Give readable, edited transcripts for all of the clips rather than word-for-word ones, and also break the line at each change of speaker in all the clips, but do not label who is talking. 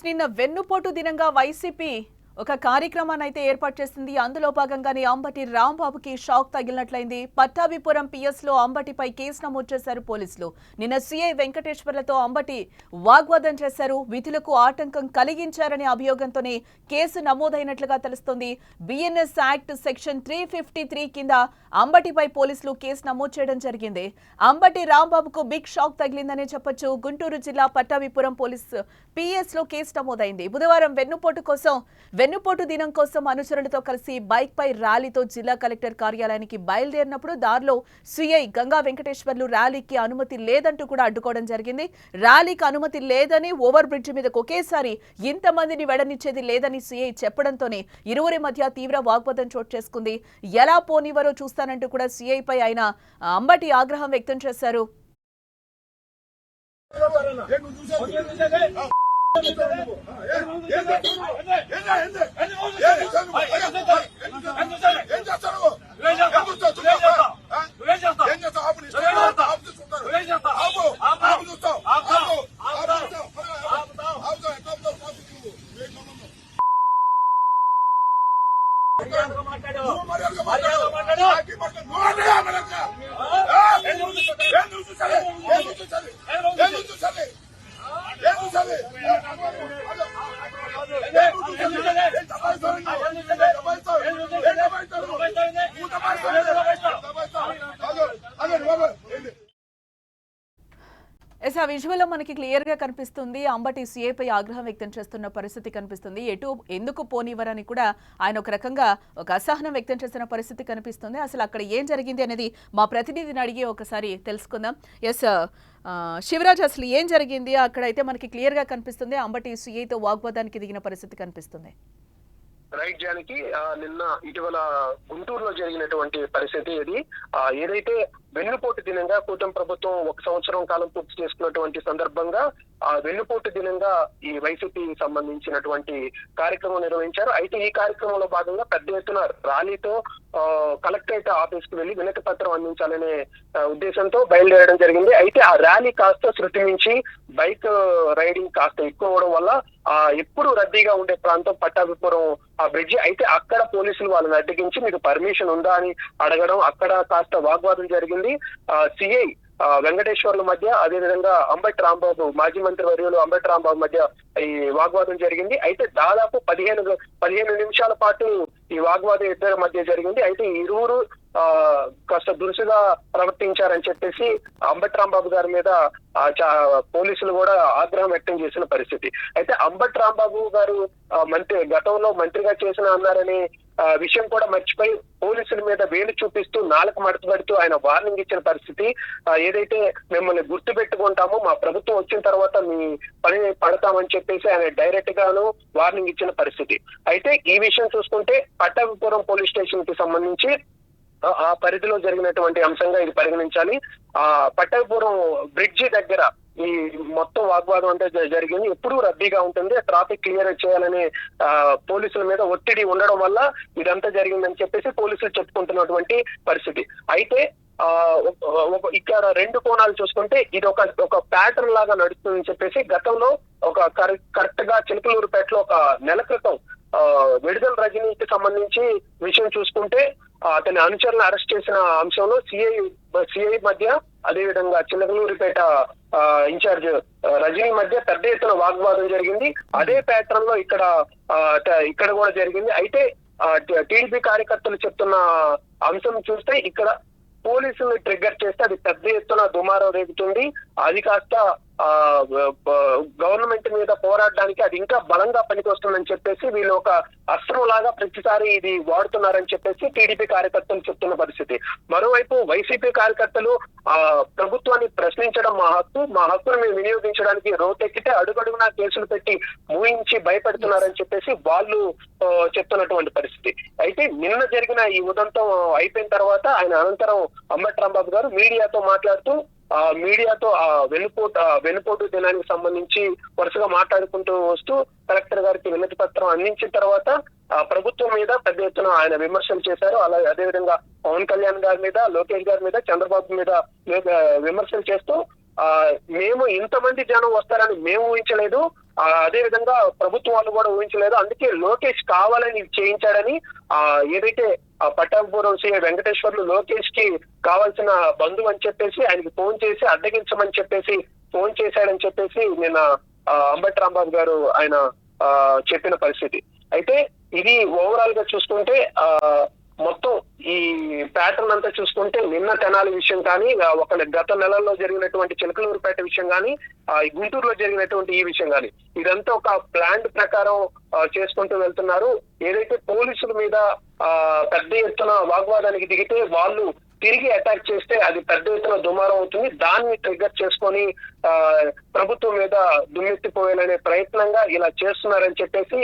నిన్న వెన్నుపోటు దినంగా వైసీపీ ఒక కార్యక్రమాన్ని అయితే ఏర్పాటు చేసింది. అందులో భాగంగానే అంబటి రాంబాబుకి షాక్ తగిలినట్లయింది. పట్టాభిపురం పిఎస్ లో అంబటిపై కేసు నమోదు చేశారు పోలీసులు. నిన్న సిఐ వెంకటేశ్వర్లతో అంబటి వాగ్వాదం చేశారు. విధులకు ఆటంకం కలిగించారనే అభియోగంతోనే కేసు నమోదైనట్లుగా తెలుస్తోంది. బిఎన్ఎస్ యాక్ట్ సెక్షన్ 353 కింద అంబటిపై పోలీసులు కేసు నమోదు చేయడం జరిగింది. అంబటి రాంబాబుకు బిగ్ షాక్ తగిలిందనే చెప్పొచ్చు. గుంటూరు జిల్లా పట్టాభిపురం పోలీసు పిఎస్ లో కేసు నమోదైంది. బుధవారం వెన్నుపోటు దినం కోసం అనుచరులతో కలిసి బైక్ పై ర్యాలీతో జిల్లా కలెక్టర్ కార్యాలయానికి బయలుదేరినప్పుడు దారిలో సిఐ గంగా వెంకటేశ్వర్లు ర్యాలీకి అనుమతి లేదంటూ కూడా అడ్డుకోవడం జరిగింది. ర్యాలీకి అనుమతి లేదని ఓవర్ బ్రిడ్జ్ మీదకు ఒకేసారి ఇంతమందిని వెడనిచ్చేది లేదని సిఐ చెప్పడంతోనే ఇరువురి మధ్య తీవ్ర వాగ్వాదం చోటు చేసుకుంది. ఎలా పోనివరో చూస్తానంటూ కూడా సిఐపై ఆయన అంబటి ఆగ్రహం వ్యక్తం చేశారు. ఆ విజువల్ లో మనకి క్లియర్ గా కనిపిస్తుంది. అంబటి సిఐపై ఆగ్రహం వ్యక్తం చేస్తున్న పరిస్థితి కనిపిస్తుంది. ఎందుకు పోనివ్వరని కూడా ఆయన ఒక రకంగా ఒక అసహనం వ్యక్తం చేస్తున్న పరిస్థితి కనిపిస్తుంది. అసలు అక్కడ ఏం జరిగింది అనేది మా ప్రతినిధిని అడిగి ఒకసారి తెలుసుకుందాం. ఎస్ శివరాజ్, అసలు ఏం జరిగింది అక్కడైతే మనకి క్లియర్ గా కనిపిస్తుంది. అంబటి సిఐతో వాగ్వాదానికి దిగిన పరిస్థితి కనిపిస్తుంది.
రైట్ జానికి నిన్న ఇటీవల గుంటూరులో జరిగినటువంటి పరిస్థితి ఇది. ఏదైతే వెన్నుపోటు దినంగా కూటమి ప్రభుత్వం 1 సంవత్సరం కాలం పూర్తి చేసుకున్నటువంటి సందర్భంగా వెన్నుపోటు దినంగా ఈ వైసీపీకి సంబంధించినటువంటి కార్యక్రమం నిర్వహించారు. అయితే ఈ కార్యక్రమంలో భాగంగా పెద్ద ఎత్తున ర్యాలీతో కలెక్టరేట్ ఆఫీస్ కు వెళ్లి వినతి పత్రం అందించాలనే ఉద్దేశంతో బయలుదేరడం జరిగింది. అయితే ఆ ర్యాలీ కాస్త శృతి మించి బైక్ రైడింగ్ కాస్త ఎక్కువ అవడం వల్ల ఎప్పుడు రద్దీగా ఉండే ప్రాంతం పట్టాభిపురం ఆ బ్రిడ్జి. అయితే అక్కడ పోలీసులు వాళ్ళని అడ్డగించి మీకు పర్మిషన్ ఉందా అని అడగడం, అక్కడ కాస్త వాగ్వాదం జరిగింది. సిఐ వెంకటేశ్వర్ల మధ్య, అదే విధంగా అంబటి రాంబాబు, మాజీ మంత్రి వర్యులు అంబటి రాంబాబు మధ్య ఈ వాగ్వాదం జరిగింది. అయితే దాదాపు 15 నిమిషాల పాటు ఈ వాగ్వాదం ఇద్దరి మధ్య జరిగింది. అయితే ఇరువురు కాస్త దురుసుగా ప్రవర్తించారని చెప్పేసి అంబటి రాంబాబు గారి మీద పోలీసులు కూడా ఆగ్రహం వ్యక్తం చేసిన పరిస్థితి. అయితే అంబటి రాంబాబు గారు గతంలో మంత్రిగా చేసిన అన్నారనే విషయం కూడా మర్చిపోయి పోలీసుల మీద వేలు చూపిస్తూ నాలుక మడత పెడుతూ ఆయన వార్నింగ్ ఇచ్చిన పరిస్థితి. ఏదైతే మిమ్మల్ని గుర్తు పెట్టుకుంటామో, మా ప్రభుత్వం వచ్చిన తర్వాత మీ పని పడతామని చెప్పేసి ఆయన డైరెక్ట్ గాను వార్నింగ్ ఇచ్చిన పరిస్థితి. అయితే ఈ విషయం చూసుకుంటే పట్టాభిపురం పోలీస్ స్టేషన్ కి సంబంధించి ఆ పరిధిలో జరిగినటువంటి అంశంగా ఇది పరిగణించాలి. పట్టాభిపురం బ్రిడ్జి దగ్గర ఈ మొత్తం వాగ్వాదం అంటే జరిగింది. ఎప్పుడూ రద్దీగా ఉంటుంది, ట్రాఫిక్ క్లియర్ చేయాలని పోలీసుల మీద ఒత్తిడి ఉండడం వల్ల ఇదంతా జరిగిందని చెప్పేసి పోలీసులు చెప్పుకుంటున్నటువంటి పరిస్థితి. అయితే ఇక్కడ 2 కోణాలు చూసుకుంటే ఇది ఒక ప్యాటర్న్ లాగా నడుస్తుందని చెప్పేసి గతంలో కరెక్ట్ గా చిలకలూరుపేటలో ఒక నెల క్రితం విడుదల రజనీకి సంబంధించి విషయం చూసుకుంటే అతని అనుచరులను అరెస్ట్ చేసిన అంశంలో సిఐ మధ్య, అదేవిధంగా చిలకలూరుపేట ఇన్ఛార్జ్ రజనీ మధ్య పెద్ద ఎత్తున వాగ్వాదం జరిగింది. అదే ప్యాటర్న్ లో ఇక్కడ కూడా జరిగింది. అయితే టీడీపీ కార్యకర్తలు చెప్తున్న అంశం చూస్తే ఇక్కడ పోలీసులు ట్రిగ్గర్ చేస్తే అది పెద్ద ఎత్తున దుమారం రేగుతుంది. అది కాస్త గవర్నమెంట్ మీద పోరాడడానికి అది ఇంకా బలంగా పనికొస్తుందని చెప్పేసి వీళ్ళు ఒక అస్త్రం లాగా ప్రతిసారి ఇది వాడుతున్నారని చెప్పేసి టీడీపీ కార్యకర్తలు చెప్తున్న పరిస్థితి. మరోవైపు వైసీపీ కార్యకర్తలు ప్రభుత్వాన్ని ప్రశ్నించడం మా హక్కును మేము వినియోగించడానికి రోడ్డెక్కితే అడుగడుగునా కేసులు పెట్టి ఊహించి భయపెడుతున్నారని చెప్పేసి వాళ్ళు చెప్తున్నటువంటి పరిస్థితి. అయితే నిన్న జరిగిన ఈ ఉదంతం అయిపోయిన తర్వాత ఆయన అనంతరం అంబటి రాంబాబు గారు మీడియాతో మాట్లాడుతూ మీడియాతో వెన్నుపోటు దినానికి సంబంధించి వరుసగా మాట్లాడుకుంటూ వస్తూ కలెక్టర్ గారికి వినతి పత్రం అందించిన తర్వాత ప్రభుత్వం మీద పెద్ద ఎత్తున ఆయన విమర్శలు చేశారు. అలాగే అదేవిధంగా పవన్ కళ్యాణ్ గారి మీద, లోకేష్ గారి మీద, చంద్రబాబు మీద విమర్శలు చేస్తూ మేము ఇంతమంది జనం వస్తారని మేము ఊహించలేదు, అదే విధంగా ప్రభుత్వం వాళ్ళు కూడా ఊహించలేదు. అందుకే లోకేష్ కావాలని ఇది చేయించాడని ఏదైతే పట్టాభిపురం సీఐ వెంకటేశ్వర్లు లోకేష్ కి కావాల్సిన బంధువు అని చెప్పేసి ఆయనకి ఫోన్ చేసి అడ్డగించమని చెప్పేసి ఫోన్ చేశాడని చెప్పేసి నిన్న అంబటి రాంబాబు గారు ఆయన చెప్పిన పరిస్థితి. అయితే ఇది ఓవరాల్ గా చూసుకుంటే మొత్తం ఈ ప్యాటర్న్ అంతా చూసుకుంటే నిన్న తెనాలి విషయం కానీ ఒక గత నెలల్లో జరిగినటువంటి చిలకలూరుపేట విషయం కానీ ఈ గుంటూరులో జరిగినటువంటి ఈ విషయం కానీ ఇదంతా ఒక ప్లాన్ ప్రకారం చేసుకుంటూ వెళ్తున్నారు. ఏదైతే పోలీసుల మీద పెద్ద ఎత్తున వాగ్వాదానికి దిగితే వాళ్ళు తిరిగి అటాక్ చేస్తే అది పెద్ద ఎత్తున దుమారం అవుతుంది. దాన్ని ట్రిగ్గర్ చేసుకొని ప్రభుత్వం మీద దుమ్మెత్తిపోయాలనే ప్రయత్నంగా ఇలా చేస్తున్నారని చెప్పేసి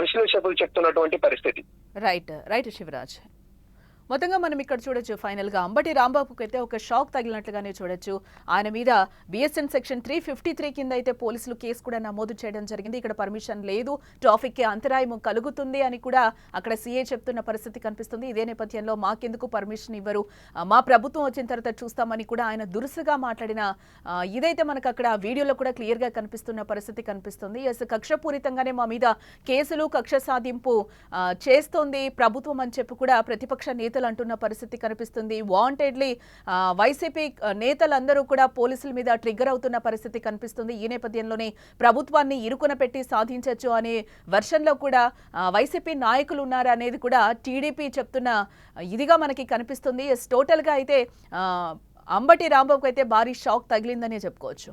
విశ్లేషకులు చెప్తున్నటువంటి పరిస్థితి.
రైట్ శివరాజ్. మొత్తంగా మనం ఇక్కడ చూడొచ్చు ఫైనల్ గా అంబటి రాంబాబుకి అయితే ఒక షాక్ తగిలినట్లుగానే చూడొచ్చు. ఆయన మీద బిఎస్ఎన్ సెక్షన్ 353 కింద అయితే పోలీసులు కేసు కూడా నమోదు చేయడం జరిగింది. ఇక్కడ పర్మిషన్ లేదు, ట్రాఫిక్ కి అంతరాయం కలుగుతుంది అని కూడా అక్కడ సీఏ చెప్తున్న పరిస్థితి కనిపిస్తుంది. ఇదే నేపథ్యంలో మాకెందుకు పర్మిషన్ ఇవ్వరు, మా ప్రభుత్వం వచ్చిన తర్వాత చూస్తామని కూడా ఆయన దురుసుగా మాట్లాడిన ఇదైతే మనకు అక్కడ వీడియోలో కూడా క్లియర్ గా కనిపిస్తున్న పరిస్థితి కనిపిస్తుంది. కక్షపూరితంగానే మా మీద కేసులు కక్ష సాధింపు చేస్తోంది ప్రభుత్వం అని చెప్పి కూడా ప్రతిపక్ష నేతలు అంటున్న పరిస్థితి కనిపిస్తుంది. వాంటెడ్లీ వైసీపీ నేతలందరూ కూడా పోలీసుల మీద ట్రిగ్గర్ అవుతున్న పరిస్థితి కనిపిస్తుంది. ఈ నేపథ్యంలోనే ప్రభుత్వాన్ని ఇరుకున పెట్టి సాధించవచ్చు అనే వెర్షన్లో కూడా వైసీపీ నాయకులు ఉన్నారు అనేది కూడా టీడీపీ చెప్తున్న ఇదిగా మనకి కనిపిస్తుంది. టోటల్ గా అయితే అంబటి రాంబాబుకు అయితే భారీ షాక్ తగిలిందనే చెప్పుకోవచ్చు.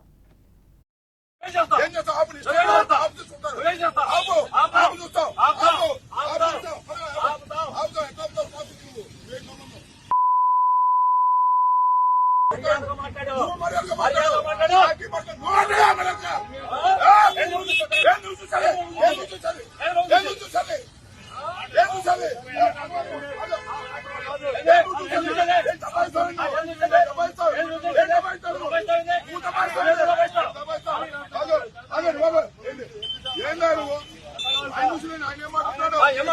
ఏం